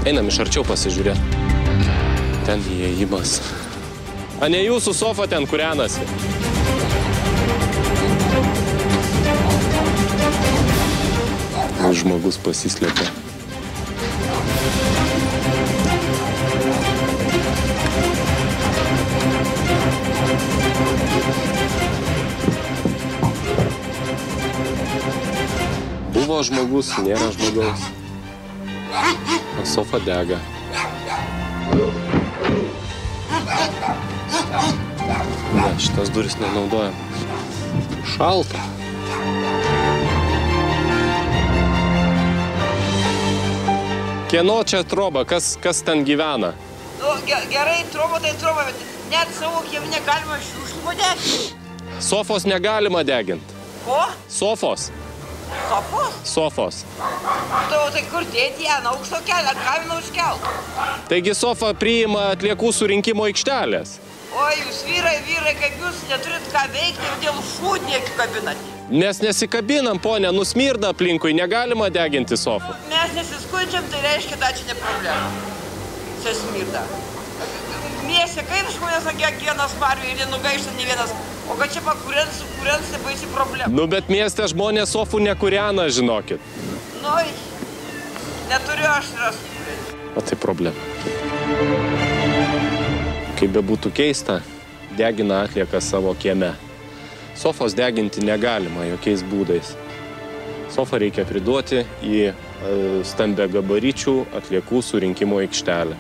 Einam iš arčiau pasižiūrėti. Ten įėjimas. A ne jūsų sofa ten kūrenasi? Žmogus pasislėpė. Buvo žmogus, nėra žmogaus. O sofa dega. Ne, šitas duris nenaudojam. Šalta. Kieno čia troba? Kas ten gyvena? Nu, gerai, troba tai troba, bet net savo kiemą negalima šiukšlių deginti. Sofos negalima deginti. Ko? Sofos. Sofos? Sofos. Tai kur dėti ją, aukšto kelią, galima užkelt. Taigi sofa priima atliekų surinkimo aikštelės. Oi, jūs vyrai, kaip jūs neturit ką veikti ir dėl šūdniekių kabinat. Mes nesikabinam, ponė, nusmirda aplinkui, negalima deginti sofų. Mes nesiskundžiam, tai reiškia, kad čia ne problema. Čia smirda. Mieste, kaip žmonės sakė, vienas marių ir nenugaišta ne vienas, o kad čia pakūrens, tai baisi problema. Nu, bet mieste žmonės sofų nekūrena, žinokit. Nu, neturiu aš rastų. O tai problema. Kaip bebūtų keista, degina atlieką savo kieme. Sofos deginti negalima jokiais būdais. Sofą reikia priduoti į stambę gabaričių atliekų surinkimo aikštelę.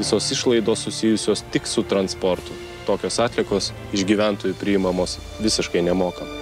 Visos išlaidos susijusios tik su transportu. Tokios atliekos iš gyventojų priimamos visiškai nemokam.